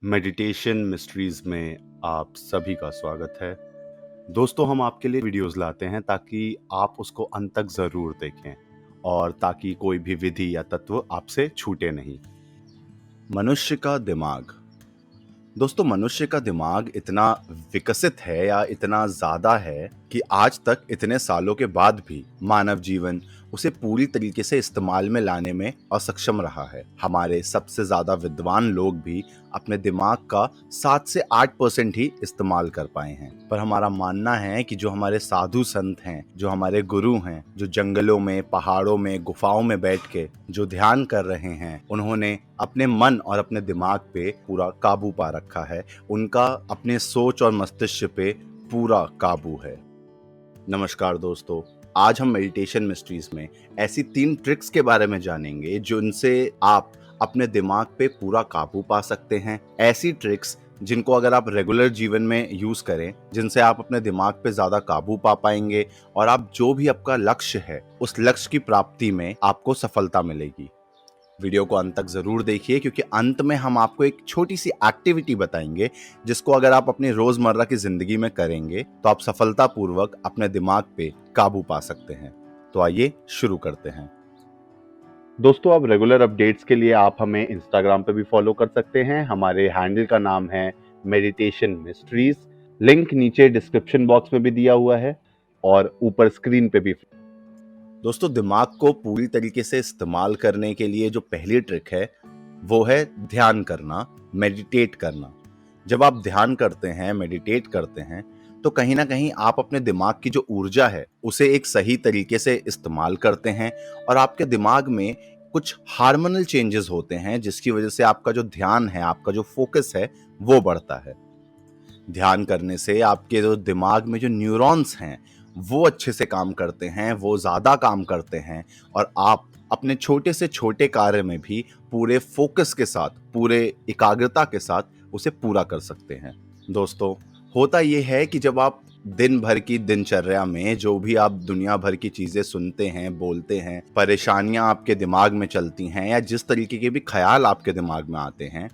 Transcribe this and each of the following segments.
Meditation mysteries में आप सभी का स्वागत है। दोस्तों, हम आपके लिए वीडियोस लाते हैं ताकि आप उसको अंत तक ज़रूर देखें और ताकि कोई भी विधि या तत्व आपसे छूटे नहीं। मनुष्य का दिमाग। दोस्तों, मनुष्य का दिमाग इतना विकसित है या इतना ज़्यादा है कि आज तक इतने सालों के बाद भी मानव जीवन उसे पूरी तरीके से इस्तेमाल में लाने में असक्षम रहा है। हमारे सबसे ज़्यादा विद्वान लोग भी अपने दिमाग का 7 से 8% ही इस्तेमाल कर पाए हैं। पर हमारा मानना है कि जो हमारे साधु संत हैं, जो हमारे गुरु हैं, जो जंगलों में, पहाड़ों में, गुफाओं में बैठ के जो ध्यान कर रहे हैं, उन्होंने अपने मन और अपने दिमाग पे पूरा काबू पा रखा है। उनका अपने सोच और मस्तिष्क पे पूरा काबू है। नमस्कार दोस्तों, आज हम मेडिटेशन मिस्ट्रीज में ऐसी 3 ट्रिक्स के बारे में जानेंगे जिनसे आप अपने दिमाग पे पूरा काबू पा सकते हैं। ऐसी ट्रिक्स जिनको अगर आप रेगुलर जीवन में यूज करें, जिनसे आप अपने दिमाग पे ज्यादा काबू पा पाएंगे और आप जो भी आपका लक्ष्य है उस लक्ष्य की प्राप्ति में आपको सफलता मिलेगी। वीडियो को अंत तक जरूर देखिए, क्योंकि अंत में हम आपको एक छोटी सी एक्टिविटी बताएंगे जिसको अगर आप अपनी रोजमर्रा की जिंदगी में करेंगे तो आप सफलतापूर्वक अपने दिमाग पे काबू पा सकते हैं। तो आइए शुरू करते हैं। दोस्तों, अब रेगुलर अपडेट्स के लिए आप हमें इंस्टाग्राम पे भी फॉलो कर सकते हैं। हमारे हैंडल का नाम है मेडिटेशन मिस्ट्रीज। लिंक नीचे डिस्क्रिप्शन बॉक्स में भी दिया हुआ है और ऊपर स्क्रीन पे भी। दोस्तों, दिमाग को पूरी तरीके से इस्तेमाल करने के लिए जो पहली ट्रिक है वो है ध्यान करना, मेडिटेट करना। जब आप ध्यान करते हैं, मेडिटेट करते हैं, तो कहीं ना कहीं आप अपने दिमाग की जो ऊर्जा है उसे एक सही तरीके से इस्तेमाल करते हैं और आपके दिमाग में कुछ हार्मोनल चेंजेस होते हैं जिसकी वजह से आपका जो ध्यान है, आपका जो फोकस है वो बढ़ता है। ध्यान करने से आपके जो दिमाग में जो न्यूरॉन्स हैं वो अच्छे से काम करते हैं, वो ज़्यादा काम करते हैं और आप अपने छोटे से छोटे कार्य में भी पूरे फोकस के साथ, पूरे एकाग्रता के साथ उसे पूरा कर सकते हैं। दोस्तों, होता ये है कि जब आप दिन भर की दिनचर्या में जो भी आप दुनिया भर की चीज़ें सुनते हैं, बोलते हैं, परेशानियां आपके दिमाग में चलती हैं या जिस तरीके के भी ख्याल आपके दिमाग में आते हैं,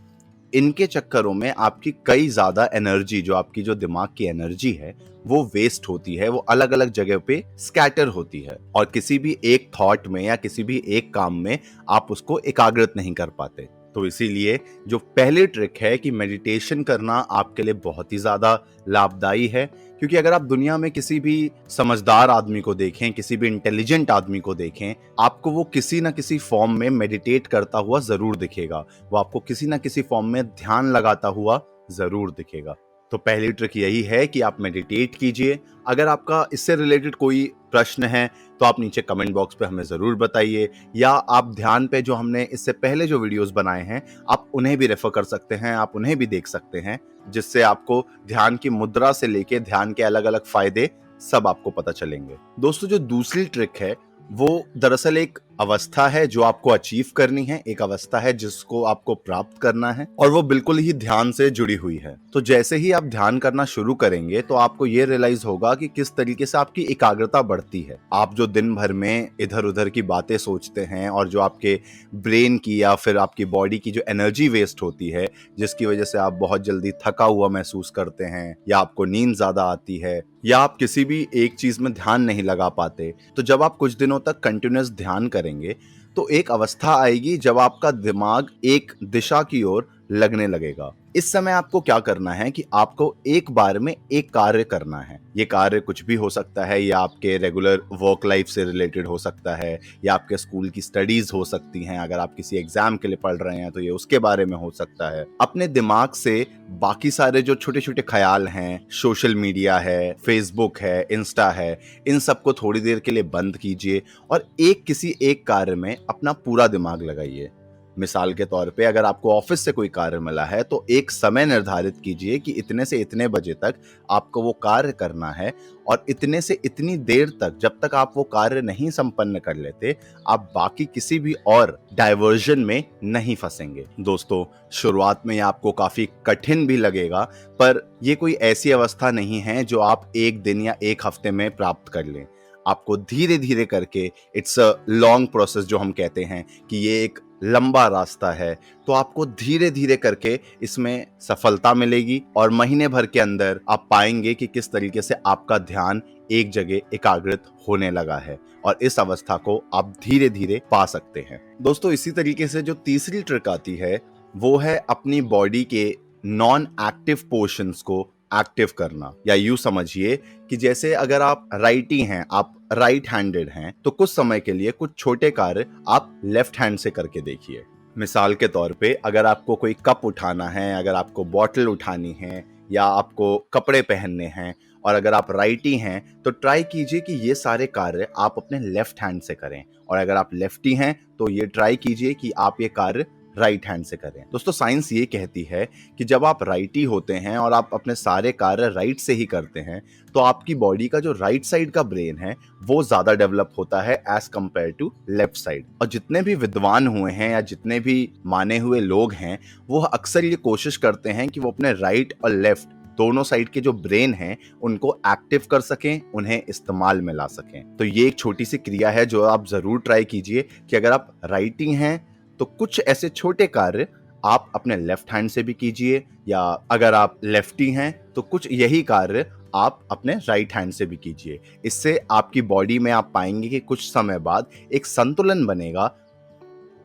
इनके चक्करों में आपकी कई ज्यादा एनर्जी, जो आपकी जो दिमाग की एनर्जी है वो वेस्ट होती है, वो अलग अलग जगह पे स्कैटर होती है और किसी भी एक थॉट में या किसी भी एक काम में आप उसको एकाग्रत नहीं कर पाते। तो इसीलिए जो पहली ट्रिक है कि मेडिटेशन करना आपके लिए बहुत ही ज्यादा लाभदायी है, क्योंकि अगर आप दुनिया में किसी भी समझदार आदमी को देखें, किसी भी इंटेलिजेंट आदमी को देखें, आपको वो किसी ना किसी फॉर्म में मेडिटेट करता हुआ जरूर दिखेगा। वो आपको किसी ना किसी फॉर्म में ध्यान लगाता हुआ जरूर दिखेगा। तो पहली ट्रिक यही है कि आप मेडिटेट कीजिए। अगर आपका इससे रिलेटेड कोई प्रश्न है तो आप नीचे कमेंट बॉक्स पे हमें जरूर बताइए, या आप ध्यान पे जो हमने इससे पहले जो वीडियोस बनाए हैं आप उन्हें भी रेफर कर सकते हैं, आप उन्हें भी देख सकते हैं, जिससे आपको ध्यान की मुद्रा से लेके ध्यान के अलग अलग फायदे सब आपको पता चलेंगे। दोस्तों, जो दूसरी ट्रिक है वो दरअसल एक अवस्था है जो आपको अचीव करनी है, एक अवस्था है जिसको आपको प्राप्त करना है और वो बिल्कुल ही ध्यान से जुड़ी हुई है। तो जैसे ही आप ध्यान करना शुरू करेंगे तो आपको ये रियलाइज होगा कि किस तरीके से आपकी एकाग्रता बढ़ती है। आप जो दिन भर में इधर उधर की बातें सोचते हैं और जो आपके ब्रेन की या फिर आपकी बॉडी की जो एनर्जी वेस्ट होती है, जिसकी वजह से आप बहुत जल्दी थका हुआ महसूस करते हैं या आपको नींद ज्यादा आती है या आप किसी भी एक चीज में ध्यान नहीं लगा पाते, तो जब आप कुछ दिनों तक कंटिन्यूअस ध्यान करेंगे तो एक अवस्था आएगी जब आपका दिमाग एक दिशा की ओर लगने लगेगा। इस समय आपको क्या करना है कि आपको एक बार में एक कार्य करना है। ये कार्य कुछ भी हो सकता है, या आपके रेगुलर वर्क लाइफ से रिलेटेड हो सकता है, या आपके स्कूल की स्टडीज हो सकती हैं। अगर आप किसी एग्जाम के लिए पढ़ रहे हैं तो ये उसके बारे में हो सकता है। अपने दिमाग से बाकी सारे जो छोटे छोटे ख्याल हैं, सोशल मीडिया है, फेसबुक है, इंस्टा है, इन सबको थोड़ी देर के लिए बंद कीजिए और किसी एक कार्य में अपना पूरा दिमाग लगाइए। मिसाल के तौर पे अगर आपको ऑफिस से कोई कार्य मिला है तो एक समय निर्धारित कीजिए कि इतने से इतने बजे तक आपको वो कार्य करना है और इतने से इतनी देर तक, जब तक आप वो कार्य नहीं संपन्न कर लेते, आप बाकी किसी भी और डाइवर्जन में नहीं फंसेंगे। दोस्तों, शुरुआत में ये आपको काफी कठिन भी लगेगा, पर ये कोई ऐसी अवस्था नहीं है जो आप एक दिन या एक हफ्ते में प्राप्त कर लें। आपको धीरे धीरे करके, इट्स अ लॉन्ग प्रोसेस जो हम कहते हैं कि ये एक लंबा रास्ता है, तो आपको धीरे धीरे करके इसमें सफलता मिलेगी और महीने भर के अंदर आप पाएंगे कि किस तरीके से आपका ध्यान एक जगह एकाग्रित होने लगा है और इस अवस्था को आप धीरे धीरे पा सकते हैं। दोस्तों, इसी तरीके से जो तीसरी ट्रिक आती है वो है अपनी बॉडी के नॉन एक्टिव पोर्शंस को एक्टिव करना। या यूं समझिए कि जैसे अगर आप राइटी हैं, आप राइट हैंडेड हैं, तो कुछ समय के लिए कुछ छोटे कार्य आप लेफ्ट हैंड से करके देखिए। मिसाल के तौर पे अगर आपको कोई कप उठाना है, अगर आपको बॉटल उठानी है या आपको कपड़े पहनने हैं और अगर आप राइटी हैं तो ट्राई कीजिए कि ये सारे कार्य आप अपने लेफ्ट हैंड से करें, और अगर आप लेफ्टी हैं तो ये ट्राई कीजिए कि आप ये कार्य राइट हैंड से करें। दोस्तों, साइंस ये कहती है कि जब आप राइटी होते हैं और आप अपने सारे कार्य राइट से ही करते हैं तो आपकी बॉडी का जो राइट साइड का ब्रेन है वो ज्यादा डेवलप होता है as compare to left side. और जितने भी विद्वान हुए हैं या जितने भी माने हुए लोग हैं वो अक्सर ये कोशिश करते हैं कि वो अपने राइट और लेफ्ट दोनों साइड के जो ब्रेन हैं उनको एक्टिव कर सकें, उन्हें इस्तेमाल में ला सकें। तो ये एक छोटी सी क्रिया है जो आप जरूर ट्राई कीजिए कि अगर आप राइटी हैं तो कुछ ऐसे छोटे कार्य आप अपने लेफ्ट हैंड से भी कीजिए, या अगर आप लेफ्टी हैं तो कुछ यही कार्य आप अपने राइट हैंड से भी कीजिए। इससे आपकी बॉडी में आप पाएंगे कि कुछ समय बाद एक संतुलन बनेगा।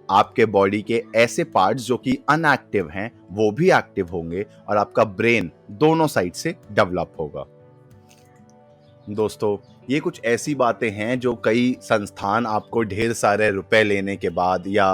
आपके बॉडी के ऐसे पार्ट्स जो कि अनएक्टिव हैं वो भी एक्टिव होंगे और आपका ब्रेन दोनों साइड से डेवलप होगा। दोस्तों, ये कुछ ऐसी बातें हैं जो कई संस्थान आपको ढेर सारे रुपए लेने के बाद या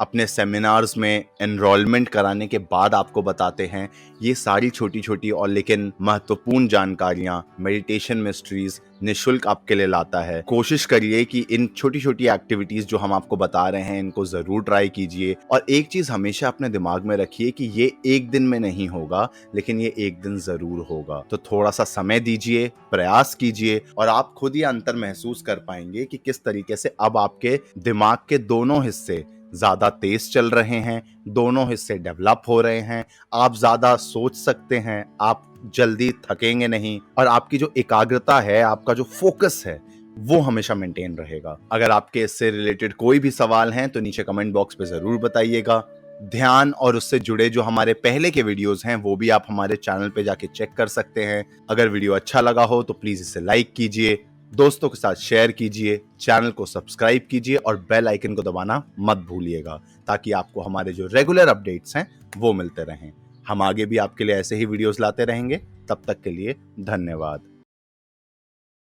अपने सेमिनार्स में एनरोलमेंट कराने के बाद आपको बताते हैं। ये सारी छोटी छोटी और लेकिन महत्वपूर्ण जानकारियां मेडिटेशन मिस्ट्रीज निशुल्क आपके लिए लाता है। कोशिश करिए कि इन छोटी छोटी एक्टिविटीज जो हम आपको बता रहे हैं इनको जरूर ट्राई कीजिए। और एक चीज हमेशा अपने दिमाग में रखिए कि ये एक दिन में नहीं होगा, लेकिन ये एक दिन जरूर होगा। तो थोड़ा सा समय दीजिए, प्रयास कीजिए और आप खुद ही अंतर महसूस कर पाएंगे कि किस तरीके से अब आपके दिमाग के दोनों हिस्से ज्यादा तेज चल रहे हैं, दोनों हिस्से डेवलप हो रहे हैं, आप ज्यादा सोच सकते हैं, आप जल्दी थकेंगे नहीं और आपकी जो एकाग्रता है, आपका जो फोकस है वो हमेशा मेंटेन रहेगा। अगर आपके इससे रिलेटेड कोई भी सवाल हैं तो नीचे कमेंट बॉक्स पे जरूर बताइएगा। ध्यान और उससे जुड़े जो हमारे पहले के वीडियोस हैं वो भी आप हमारे चैनल पे जाके चेक कर सकते हैं। अगर वीडियो अच्छा लगा हो तो प्लीज इसे लाइक कीजिए, दोस्तों के साथ शेयर कीजिए, चैनल को सब्सक्राइब कीजिए और बेल आइकन को दबाना मत भूलिएगा ताकि आपको हमारे जो रेगुलर अपडेट्स हैं वो मिलते रहें। हम आगे भी आपके लिए ऐसे ही वीडियोस लाते रहेंगे। तब तक के लिए धन्यवाद।